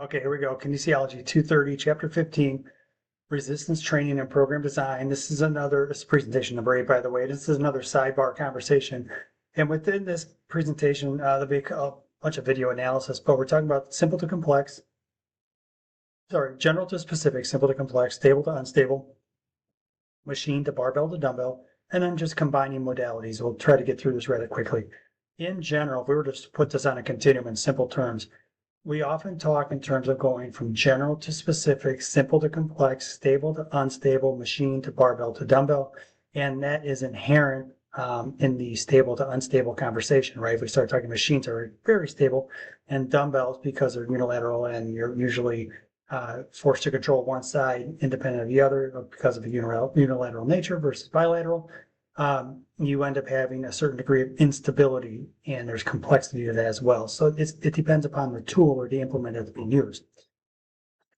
Okay, here we go. Kinesiology 230, chapter 15, resistance training and program design. This is presentation number 8, by the way. This is another sidebar conversation. And within this presentation, there'll be a bunch of video analysis, but we're talking about simple to complex, general to specific, simple to complex, stable to unstable, machine to barbell to dumbbell, and then just combining modalities. We'll try to get through this rather quickly. In general, if we were to put this on a continuum in simple terms, we often talk in terms of going from general to specific, simple to complex, stable to unstable, machine to barbell to dumbbell. And that is inherent in the stable to unstable conversation, right? If we start talking machines are very stable and dumbbells, because they're unilateral and you're usually forced to control one side independent of the other because of the unilateral nature versus bilateral, you end up having a certain degree of instability, and there's complexity to that as well. So it depends upon the tool or the implement that's being used.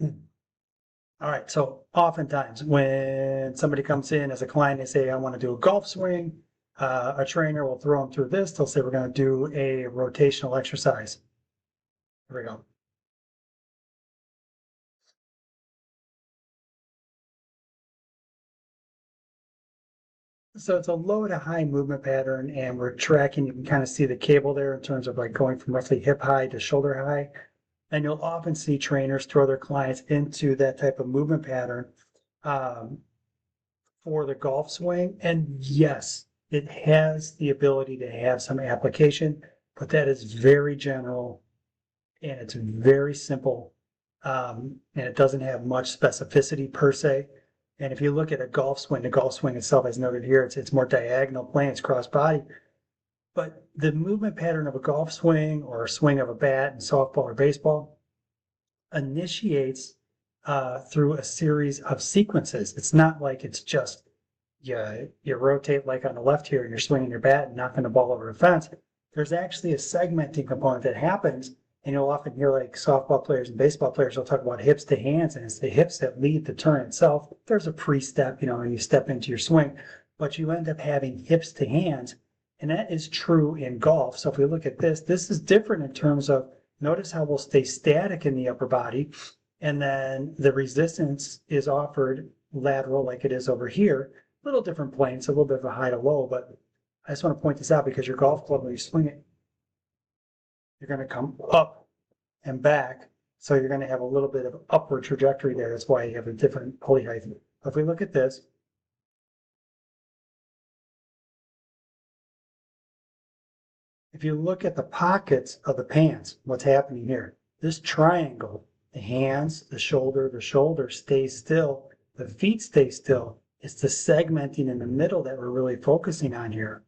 All right, so oftentimes when somebody comes in as a client, they say, I want to do a golf swing. A trainer will throw them through this. They'll say, we're going to do a rotational exercise. Here we go. So it's a low to high movement pattern, and we're tracking. You can kind of see the cable there in terms of like going from roughly hip high to shoulder high. And you'll often see trainers throw their clients into that type of movement pattern um, for the golf swing. And yes, it has the ability to have some application, but that is very general and it's very simple. And it doesn't have much specificity per se. And if you look at a golf swing, the golf swing itself, as noted here, it's more diagonal plane, it's cross body. But the movement pattern of a golf swing or a swing of a bat in softball or baseball initiates through a series of sequences. It's not like it's just you rotate like on the left here and you're swinging your bat and knocking the ball over the fence. There's actually a segmenting component that happens, and you'll often hear like softball players and baseball players will talk about hips to hands, and it's the hips that lead the turn itself. There's a pre-step, when you step into your swing, but you end up having hips to hands, and that is true in golf. So if we look at this is different in terms of, notice how we'll stay static in the upper body, and then the resistance is offered lateral like it is over here. A little different planes, a little bit of a high to low, but I just want to point this out because your golf club, when you swing it, you're going to come up and back. So you're going to have a little bit of upward trajectory there. That's why you have a different pulley height. If we look at this, if you look at the pockets of the pants, what's happening here? This triangle, the hands, the shoulder stays still, the feet stay still. It's the segmenting in the middle that we're really focusing on here.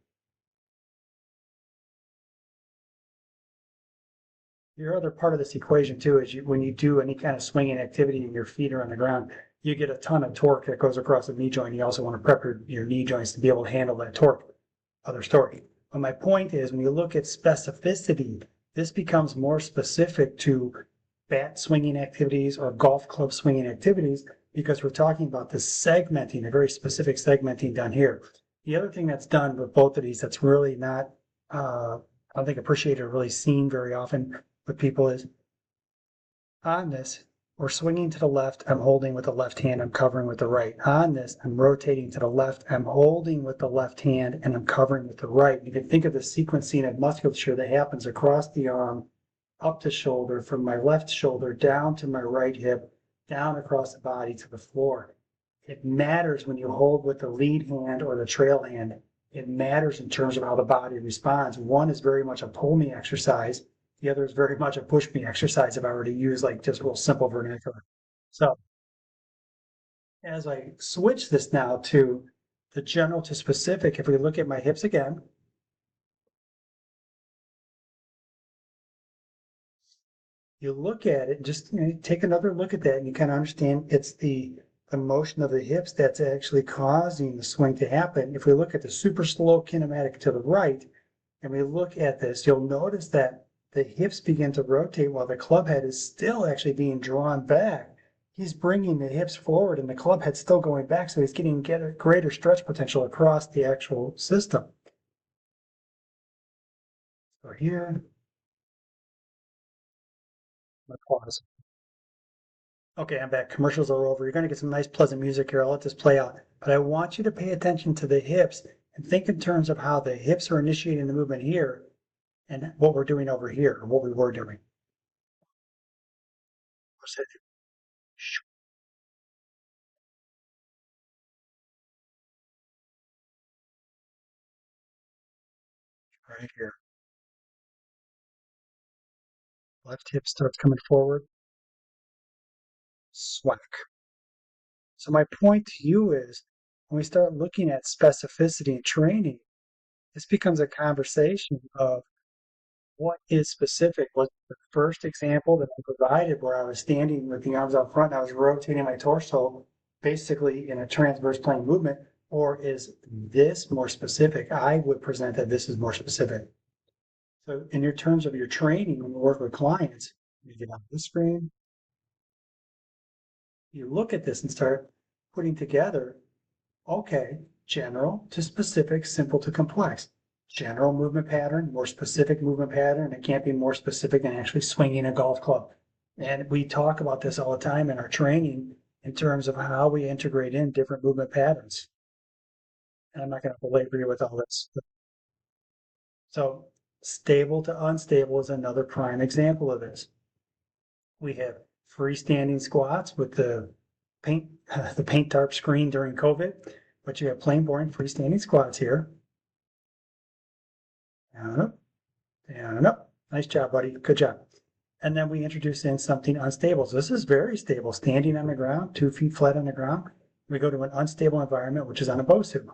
Your other part of this equation too is when you do any kind of swinging activity and your feet are on the ground, you get a ton of torque that goes across the knee joint. You also want to prep your knee joints to be able to handle that torque. Other story. But my point is, when you look at specificity, this becomes more specific to bat swinging activities or golf club swinging activities, because we're talking about this segmenting, a very specific segmenting done here. The other thing that's done with both of these that's really not, I don't think appreciated or really seen very often with people is, on this, we're swinging to the left, I'm holding with the left hand, I'm covering with the right. On this, I'm rotating to the left, I'm holding with the left hand, and I'm covering with the right. You can think of the sequencing of musculature that happens across the arm, up the shoulder, from my left shoulder down to my right hip, down across the body to the floor. It matters when you hold with the lead hand or the trail hand. It matters in terms of how the body responds. One is very much a pull me exercise. The other is very much a push me exercise if I were to use like just real simple vernacular. So as I switch this now to the general to specific, if we look at my hips again, you look at it, just take another look at that and you kind of understand it's the motion of the hips that's actually causing the swing to happen. If we look at the super slow kinematic to the right and we look at this, you'll notice that the hips begin to rotate while the club head is still actually being drawn back. He's bringing the hips forward and the club head's still going back, so he's getting greater stretch potential across the actual system. So here, I'm gonna pause. Okay, I'm back. Commercials are over. You're going to get some nice, pleasant music here. I'll let this play out. But I want you to pay attention to the hips and think in terms of how the hips are initiating the movement here and what we're doing over here, or what we were doing. Right here. Left hip starts coming forward. Swack. So my point to you is when we start looking at specificity and training, this becomes a conversation of what is specific. Was the first example that I provided where I was standing with the arms out front and I was rotating my torso basically in a transverse plane movement, or is this more specific? I would present that this is more specific. So in your terms of your training, when you work with clients, you get on the screen, you look at this and start putting together, okay, general to specific, simple to complex. General movement pattern, more specific movement pattern. It can't be more specific than actually swinging a golf club. And we talk about this all the time in our training in terms of how we integrate in different movement patterns. And I'm not going to belabor you with all this. So stable to unstable is another prime example of this. We have freestanding squats with the paint tarp screen during COVID, but you have plain boring freestanding squats here. Down, up, down, up. Nice job, buddy. Good job. And then we introduce in something unstable. So this is very stable, standing on the ground, 2 feet flat on the ground. We go to an unstable environment, which is on a BOSU.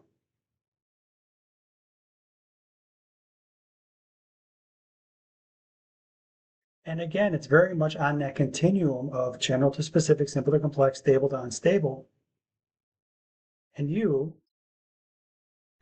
And again, it's very much on that continuum of general to specific, simple to complex, stable to unstable. And you,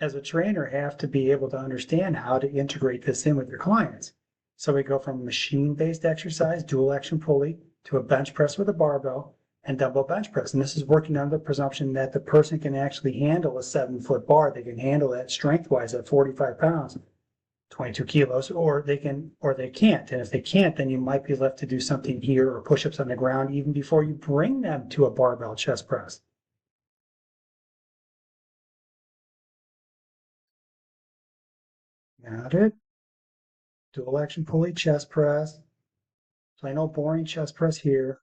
as a trainer, have to be able to understand how to integrate this in with your clients. So we go from machine-based exercise, dual action pulley, to a bench press with a barbell and dumbbell bench press. And this is working under the presumption that the person can actually handle a 7-foot bar. They can handle that strength-wise at 45 pounds, 22 kilos, or they can't. And if they can't, then you might be left to do something here or push-ups on the ground even before you bring them to a barbell chest press. Got it? Dual action pulley chest press. Plain old boring chest press here.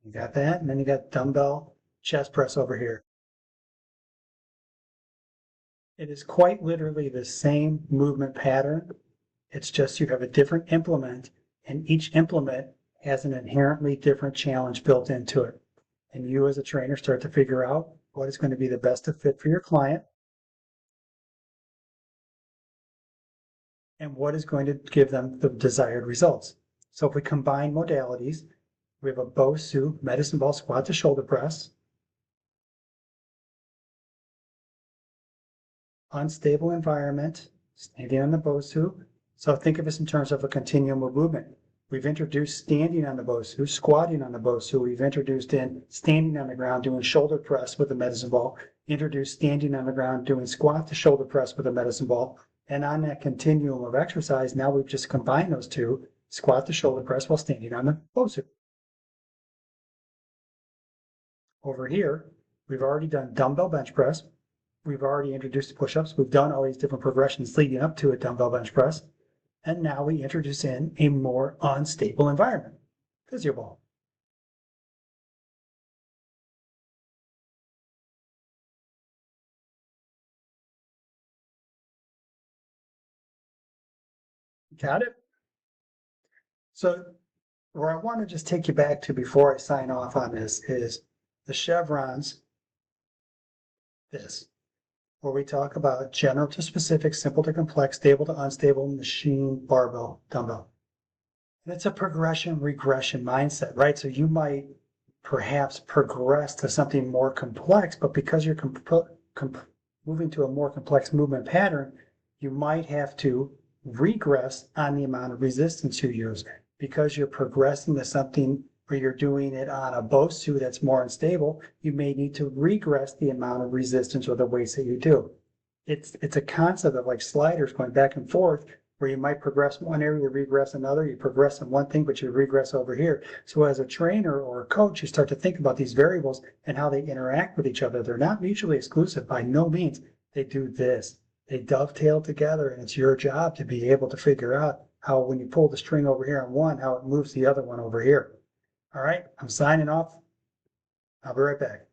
You got that? And then you got dumbbell chest press over here. It is quite literally the same movement pattern. It's just you have a different implement, and each implement has an inherently different challenge built into it. And you as a trainer start to figure out what is going to be the best fit for your client and what is going to give them the desired results. So if we combine modalities, we have a BOSU medicine ball squat to shoulder press, unstable environment, standing on the BOSU. So think of this in terms of a continuum of movement. We've introduced standing on the BOSU, squatting on the BOSU. We've introduced in standing on the ground, doing shoulder press with a medicine ball, introduced standing on the ground, doing squat to shoulder press with a medicine ball. And on that continuum of exercise, now we've just combined those two, squat to shoulder press while standing on the BOSU. Over here, we've already done dumbbell bench press. We've already introduced push-ups. We've done all these different progressions leading up to a dumbbell bench press. And now we introduce in a more unstable environment, physio ball. Got it? So where I want to just take you back to before I sign off on this is the chevrons, this, where we talk about general to specific, simple to complex, stable to unstable, machine, barbell, dumbbell. And it's a progression regression mindset, right? So you might perhaps progress to something more complex, but because you're moving to a more complex movement pattern, you might have to regress on the amount of resistance you use because you're progressing to something where you're doing it on a BOSU that's more unstable. You may need to regress the amount of resistance or the weights that you do. It's a concept of like sliders going back and forth where you might progress one area, you regress another, you progress in one thing, but you regress over here. So as a trainer or a coach, you start to think about these variables and how they interact with each other. They're not mutually exclusive by no means. They do this. They dovetail together, and it's your job to be able to figure out how, when you pull the string over here on one, how it moves the other one over here. All right, I'm signing off. I'll be right back.